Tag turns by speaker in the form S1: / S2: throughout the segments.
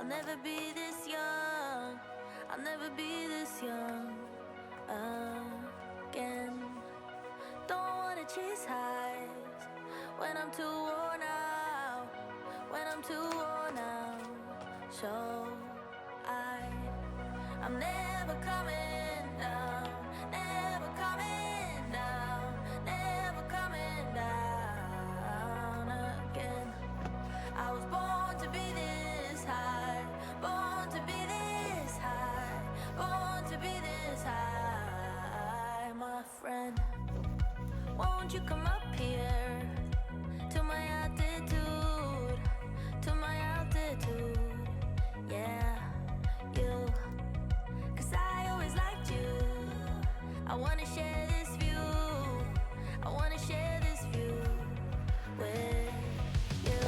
S1: I'll never be this young. I'll never be this young again. Don't wanna chase highs when I'm too worn out. When I'm too worn out. So I'm never coming down. Never coming down. Never coming down again. I was born to be this high. Born to be this high. Born to be this high, my friend. Won't you come up here to my altitude? To my altitude. Yeah, you. 'Cause I always liked you. I wanna share this view. I wanna share this view with you.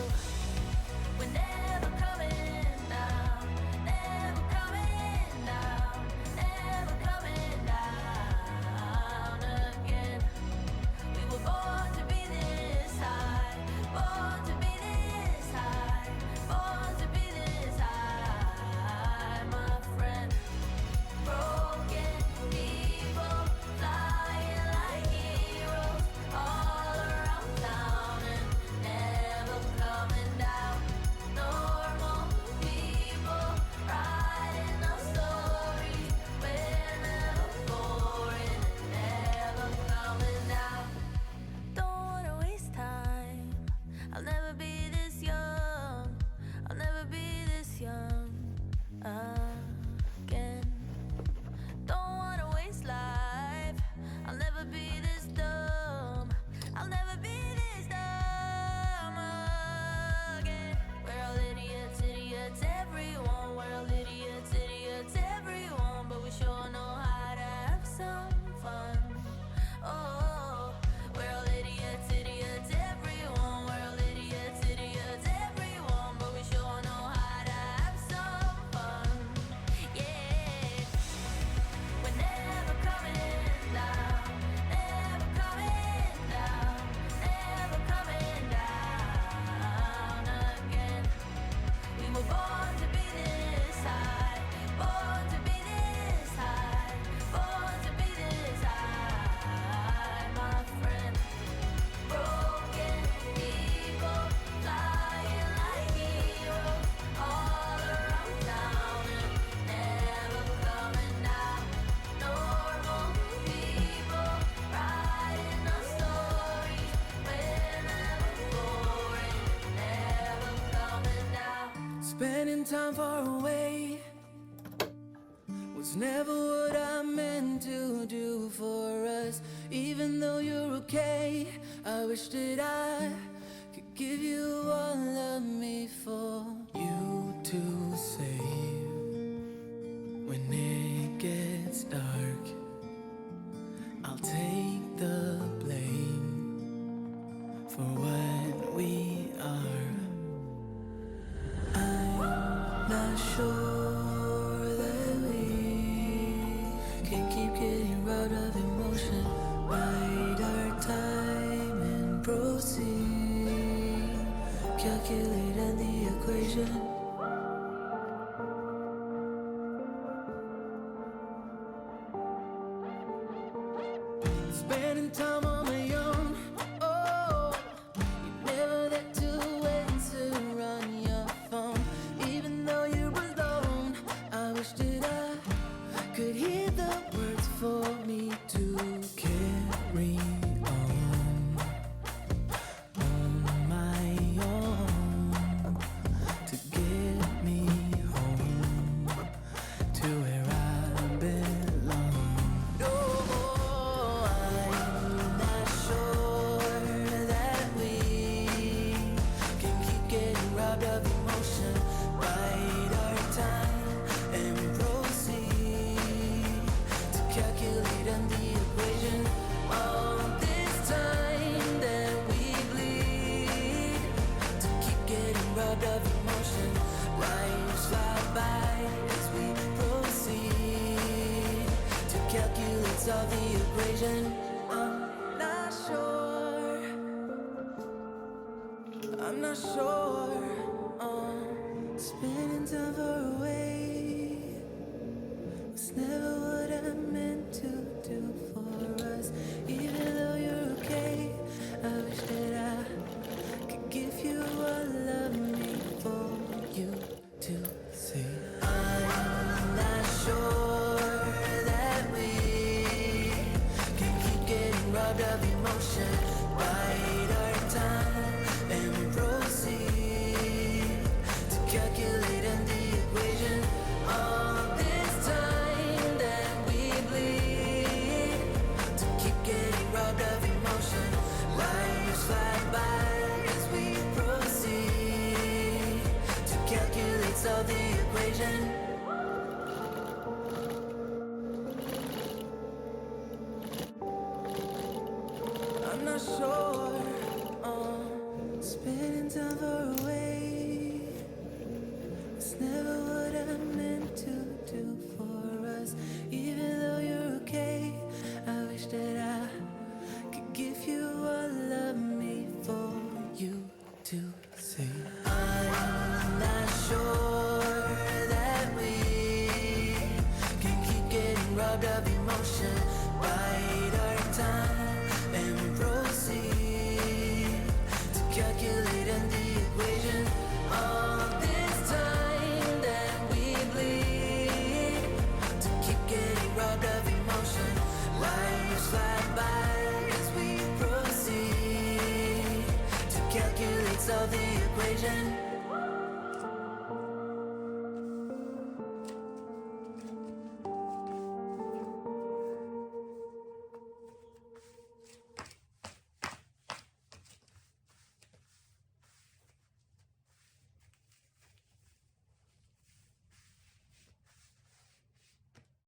S1: We're never coming down. Never coming down. Never coming down again. We were born to be this high. Born to be this high. Born to be this high, my friend. Broken people flying like heroes all around town and never coming down. Normal people writing our stories. We're never boring and never coming down. Don't wanna waste time. I'll never be this young. I'll never be this young again. Don't wanna waste life. I'll never be this dumb. I'll never be this dumb again. We're all idiots, idiots, everyone. We're all idiots, idiots, everyone. But we sure know how to have some fun. Oh, we're all idiots, idiots, everyone. We're all idiots, idiots, everyone. But we sure know how to have some fun. Yeah. We're never coming down. Never coming down. Never coming down again. We were born to be this high. Born to be this high. Born to be this high, my friend. Broken people flying like heroes all around town and never coming down. Normal people writing our stories. We're never boring, never coming down.
S2: Spending time far away was never what I meant to do for us. Even though you're okay, I wish that I could give you all of me for you to save. When it gets dark, I'll take the blame for what we are. I'm not sure that we can keep getting robbed of emotion. Bide our time and proceed. Calculate in the equation. Spending time on my own. Oh, you never let two ways to run your phone. Even though you're alone, I wish that I could hear the words for me to carry on my own, to get me home to where I belong. No, I'm not sure that we can keep getting robbed of emotion. Bide our time and proceed to calculate on the equation. All this time that we bleed to keep getting robbed of emotion. Lives fly by as we proceed to calculate, solve the equation. I'm not sure. I'm not sure. Spending time far away was never what I meant to do for us. Even though you're okay, I wish that I could give you all of me for you to see. I'm not sure that we can keep getting robbed of emotion. Bide our time and proceed to calculate in the equation. All this time that we bleed to keep getting robbed of emotion. Lives fly by as we proceed to calculate, solve the equation. I'm not sure. Spending time far away was never what I meant to do for us. Even though you're okay, I wish that I could give you all of me for you to see. I'm not sure that we can keep getting robbed of emotion. Bide our time and proceed to calculate in the equation. All this time that we bleed to keep getting robbed of emotion. Lives fly by as we proceed to calculate, solve the equation.